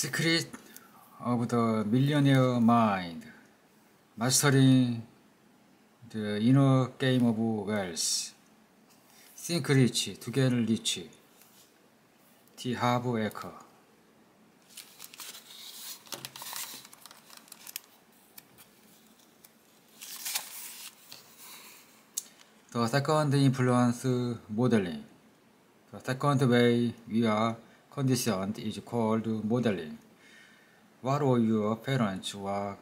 Secret of the Millionaire Mind, Mastering the Inner Game of Wealth. Think Rich, to Get Rich. T. Harv Eker. The second influence modeling. The second way we are conditioned is called modeling. What were your parents or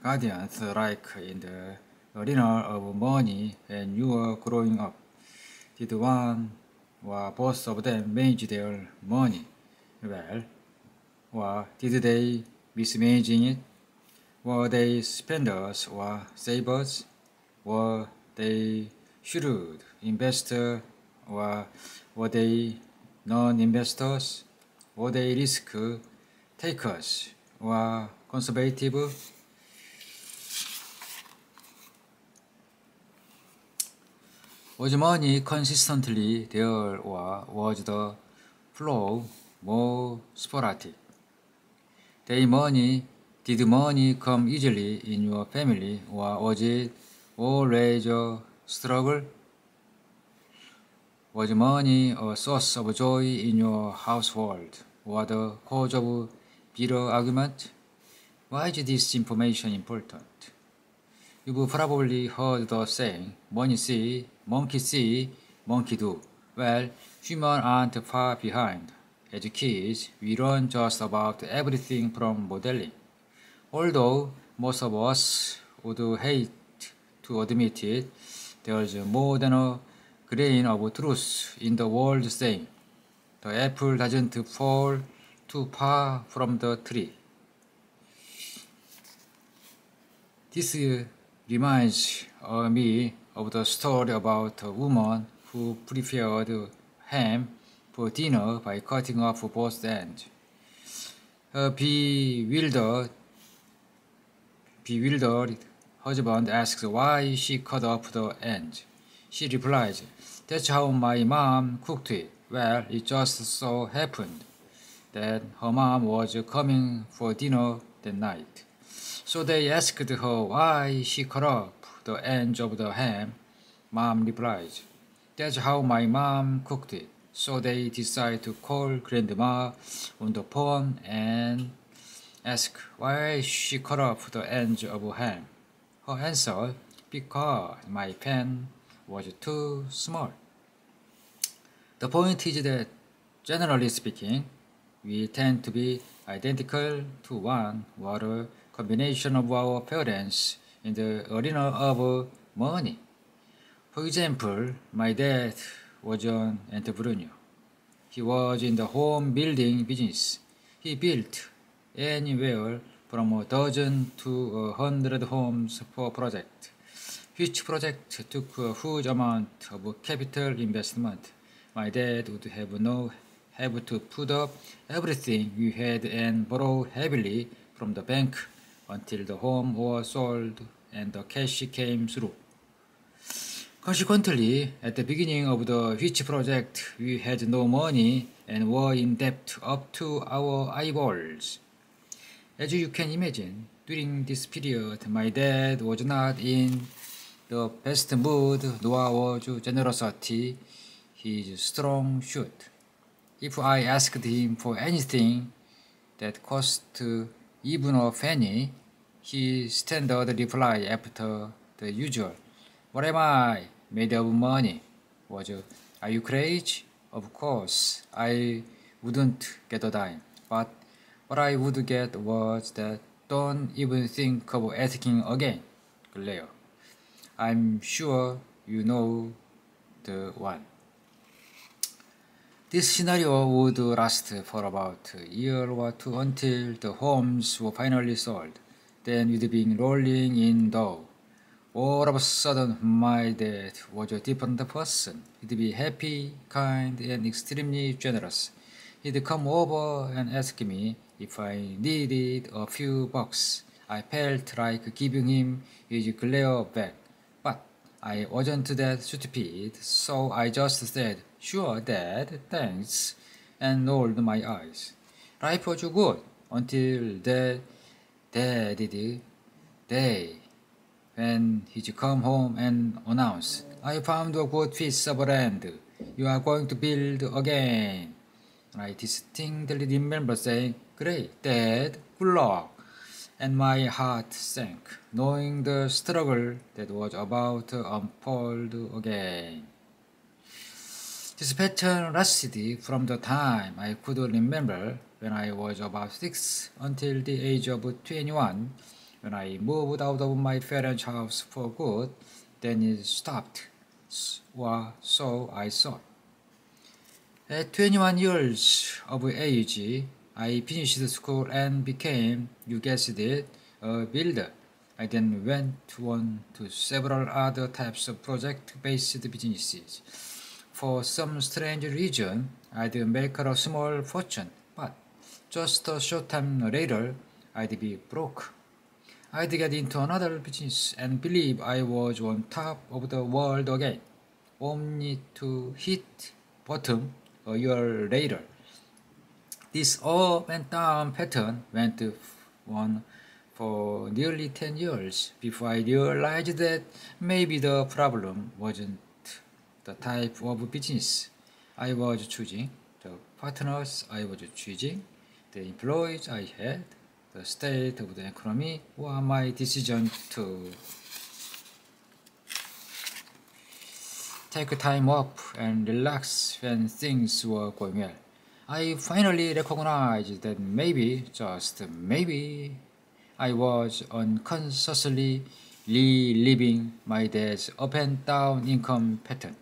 guardians like in the arena of money when you were growing up? Did one or both of them manage their money well, or did they mismanaging it? Were they spenders or savers? Were they shrewd investors or were they non-investors? Were they risk takers or conservative? Was money consistently there or was the flow more sporadic? Did money come easily in your family or was it always a struggle? Was money a source of joy in your household or the cause of bitter argument? Why is this information important? You've probably heard the saying, money see, monkey do. Well, humans aren't far behind. As kids, we learn just about everything from modeling. Although most of us would hate to admit it, there's more than a grain of truth in the world saying, the apple doesn't fall too far from the tree. This reminds me of the story about a woman who prepared ham for dinner by cutting off both ends. Her bewildered husband asks why she cut off the ends. She replies, "That's how my mom cooked it." Well, it just so happened that her mom was coming for dinner that night. So they asked her why she cut off the ends of the ham. Mom replies, "That's how my mom cooked it." So they decide to call grandma on the phone and ask why she cut off the ends of ham. Her answer, "Because my pan was too small." The point is that, generally speaking, we tend to be identical to one or a combination of our parents in the arena of money. For example, my dad was an entrepreneur. He was in the home building business. He built anywhere from a dozen to 100 homes per project, which project took a huge amount of capital investment. My dad would have to put up everything we had and borrow heavily from the bank until the home was sold and the cash came through. Consequently, at the beginning of the which project, we had no money and were in debt up to our eyeballs. As you can imagine, during this period, my dad was not in the best mood, nor was generosity his strong suit. If I asked him for anything that cost even a penny, his standard reply after the usual, "What am I made of money?" was, "Are you crazy? Of course, I wouldn't get a dime. But what I would get was that don't even think of asking again." Glare. I'm sure you know the one. This scenario would last for about a year or two until the homes were finally sold. Then we'd be rolling in dough. All of a sudden, my dad was a different person. He'd be happy, kind, and extremely generous. He'd come over and ask me if I needed a few bucks. I felt like giving him his glare back, but I wasn't that stupid, so I just said, "Sure, Dad, thanks," and rolled my eyes. Life was good. until the day when he come home and announce, I found a good piece of land. You are going to build again. I distinctly remember saying, Great, Dad, good luck. And my heart sank, knowing the struggle that was about to unfold again. This pattern lasted from the time I could remember when I was about 6 until the age of 21, when I moved out of my parents' house for good. Then it stopped, or so I thought. At 21 years of age, I finished school and became, you guessed it, a builder. I then went on to several other types of project-based businesses. For some strange reason, I'd make a small fortune, but just a short time later, I'd be broke. I'd get into another business and believe I was on top of the world again, only to hit bottom a year later. This up and down pattern went on for nearly 10 years before I realized that maybe the problem wasn't the type of business I was choosing, the partners I was choosing, the employees I had, the state of the economy, or my decision to take time off and relax when things were going well. I finally recognized that maybe, just maybe, I was unconsciously reliving my dad's up and down income pattern.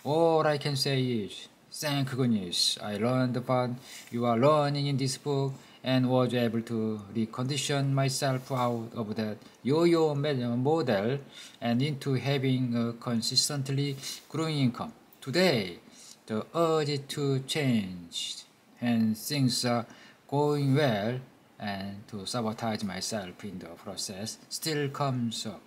All I can say is, thank goodness I learned what you are learning in this book and was able to recondition myself out of that yo-yo model and into having a consistently growing income. Today, the urge to change and things are going well and to sabotage myself in the process still comes up.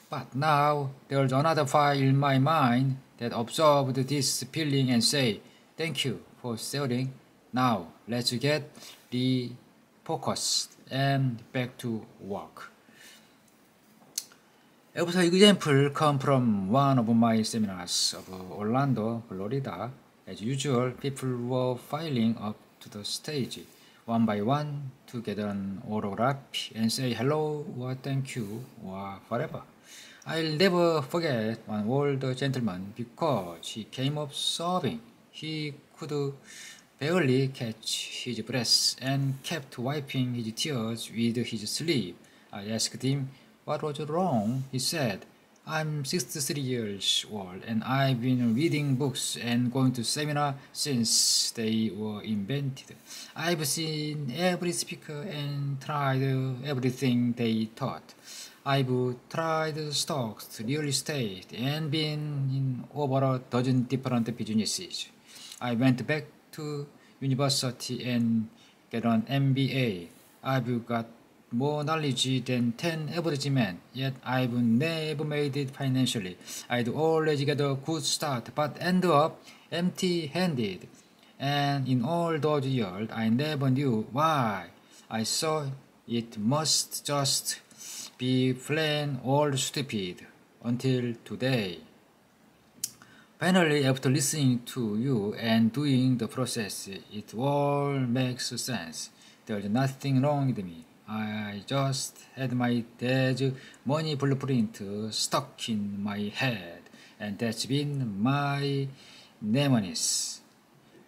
But now there's another file in my mind that absorbed this feeling and say, thank you for sharing. Now let's get refocused and back to work. After example come from one of my seminars of Orlando, Florida. As usual, people were filing up to the stage one by one to get an autograph and say hello or thank you or whatever. I'll never forget one old gentleman because he came up sobbing. He could barely catch his breath and kept wiping his tears with his sleeve. I asked him what was wrong. He said, I'm 63 years old and I've been reading books and going to seminars since they were invented. I've seen every speaker and tried everything they taught. I've tried stocks, real estate, and been in over a dozen different businesses. I went back to university and get an MBA. I've got more knowledge than 10 average men, yet I've never made it financially. I'd always get a good start, but end up empty-handed. And in all those years, I never knew why. I thought it must just be plain old stupid until today. Finally, after listening to you and doing the process, it all makes sense. There's nothing wrong with me. I just had my dad's money blueprint stuck in my head, and that's been my mnemonics.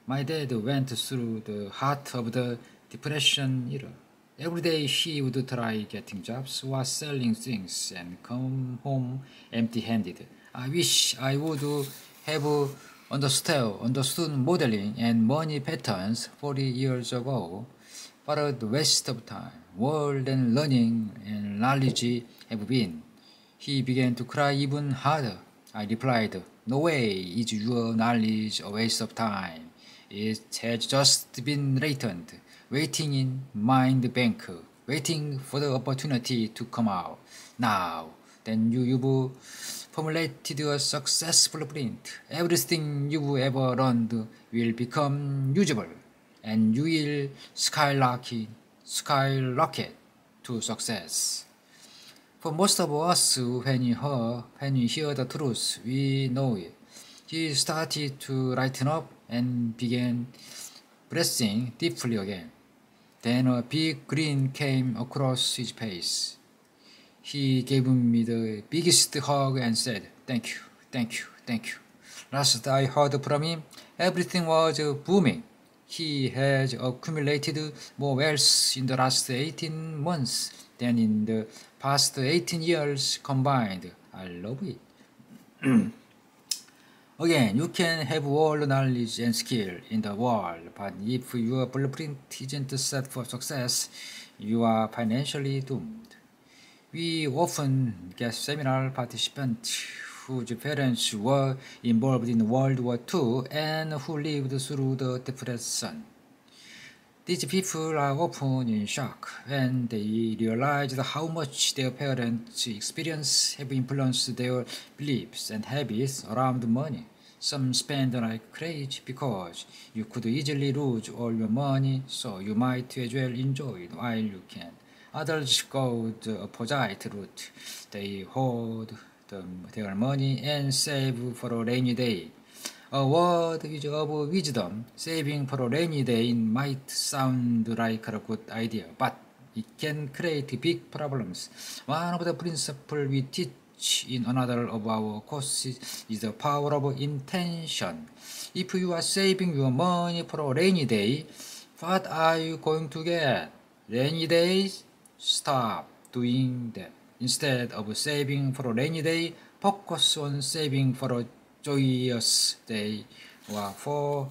My dad went through the heart of the Depression era. Every day he would try getting jobs or selling things and come home empty-handed. I wish I would have understood modeling and money patterns 40 years ago. What a waste of time, world and learning and knowledge have been. He began to cry even harder. I replied, no way is your knowledge a waste of time. It has just been latent, waiting in mind bank, waiting for the opportunity to come out. Now, then you've formulated a successful blueprint. Everything you've ever learned will become usable, and you will skyrocket skyrocket to success. For most of us, when we hear the truth, we know it. He started to lighten up and began breathing deeply again. Then a big grin came across his face. He gave me the biggest hug and said, "Thank you, thank you, thank you." Last I heard from him, everything was booming. He has accumulated more wealth in the last 18 months than in the past 18 years combined. I love it. Again, you can have all the knowledge and skill in the world, but if your blueprint isn't set for success, you are financially doomed. We often get seminar participants whose parents were involved in World War II and who lived through the Depression. These people are often in shock when they realize how much their parents' experience have influenced their beliefs and habits around money. Some spend like crazy because you could easily lose all your money, so you might as well enjoy it while you can. Others go the opposite route. They hoard their money and save for a rainy day. A word is of wisdom. Saving for a rainy day might sound like a good idea, but it can create big problems. One of the principles we teach in another of our courses is the power of intention. If you are saving your money for a rainy day, what are you going to get? Rainy days? Stop doing that. Instead of saving for a rainy day, focus on saving for a joyous day or for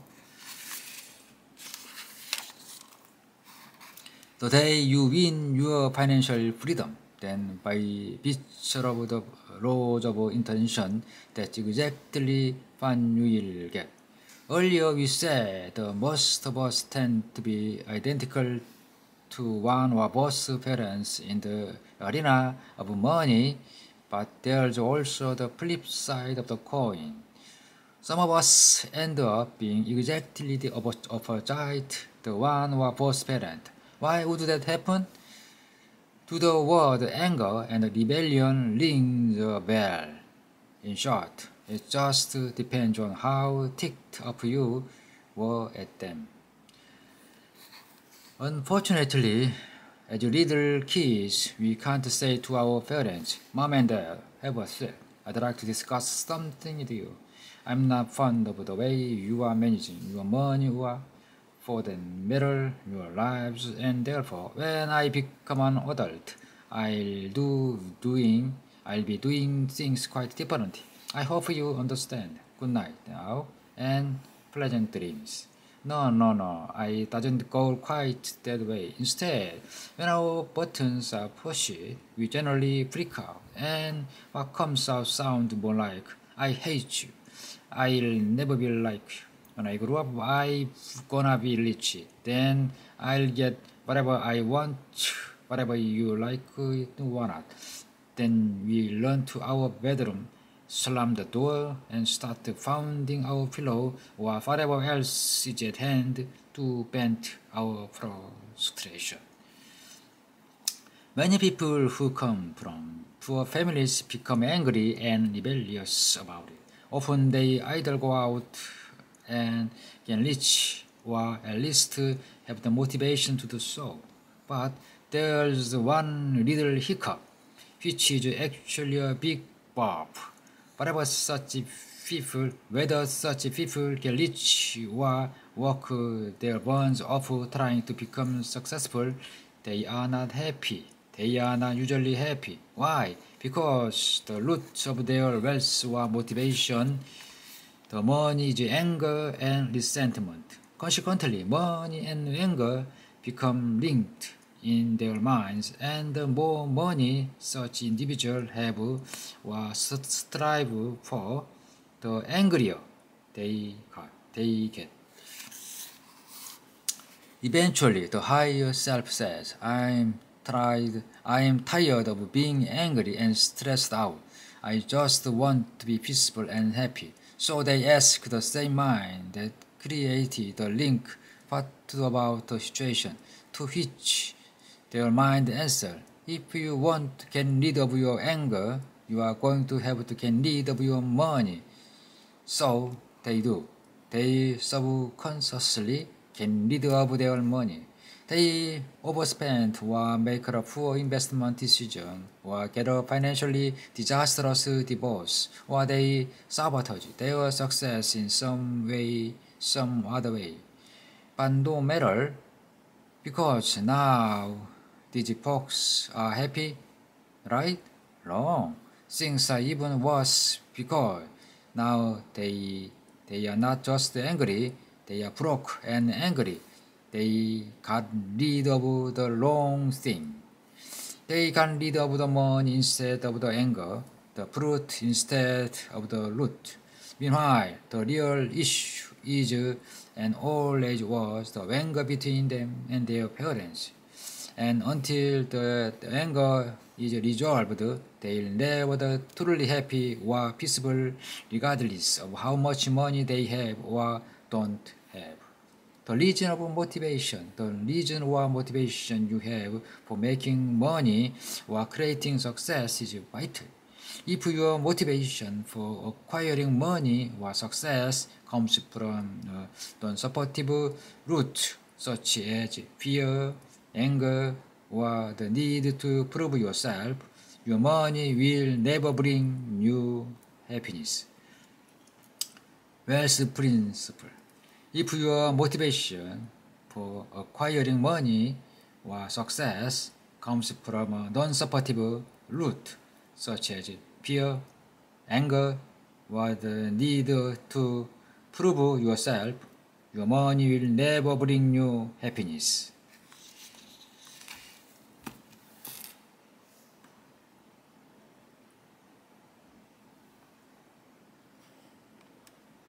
the day you win your financial freedom. Then by virtue of the laws of intention, that's exactly what you will get. Earlier we said most of us tend to be identical to one or both parents in the arena of money, but there's also the flip side of the coin. Some of us end up being exactly the opposite, the one or both parent. Why would that happen? Do the word anger and rebellion ring the bell? In short, it just depends on how ticked up you were at them. Unfortunately, as little kids, we can't say to our parents, "Mom and Dad, have a seat. I'd like to discuss something with you. I'm not fond of the way you are managing your money or, for that matter, your lives, and therefore, when I become an adult, I'll be doing things quite differently. I hope you understand. Good night now, and pleasant dreams." No, I doesn't go quite that way. Instead, when our buttons are pushed, we generally freak out, and what comes out sounds more like, "I hate you. I'll never be like you. When I grow up, I'm gonna be rich. Then I'll get whatever I want, whatever you like it or not." Then we run to our bedroom, slam the door, and start pounding our pillow or whatever else is at hand to vent our frustration. Many people who come from poor families become angry and rebellious about it. Often they either go out and get rich or at least have the motivation to do so. But there's one little hiccup, which is actually a big bump. Whether such people get rich or work their buns off trying to become successful, they are not happy. They are not usually happy. Why? Because the root of their wealth or motivation, the money, is anger and resentment. Consequently, money and anger become linked in their minds, and the more money such individuals have or strive for, the angrier they get. Eventually, the higher self says, I am tired of being angry and stressed out. I just want to be peaceful and happy." So they ask the same mind that created the link what about the situation, to which their mind answer, if you want to get rid of your anger, you are going to have to get rid of your money. So they do. They subconsciously get rid of their money. They overspend or make a poor investment decision or get a financially disastrous divorce, or they sabotage their success in some way, some other way. But no matter, because now these folks are happy, right? Wrong. Things are even worse because now they are not just angry, they are broke and angry. They got rid of the wrong thing. They got rid of the money instead of the anger, the fruit instead of the root. Meanwhile, the real issue is and always was the anger between them and their parents. And until the anger is resolved, they'll never truly happy or peaceful regardless of how much money they have or don't have. The reason or motivation you have for making money or creating success is vital. If your motivation for acquiring money or success comes from non-supportive roots such as fear, anger, or the need to prove yourself, your money will never bring you happiness. Wealth principle. If your motivation for acquiring money or success comes from a non-supportive root, such as fear, anger, or the need to prove yourself, your money will never bring you happiness.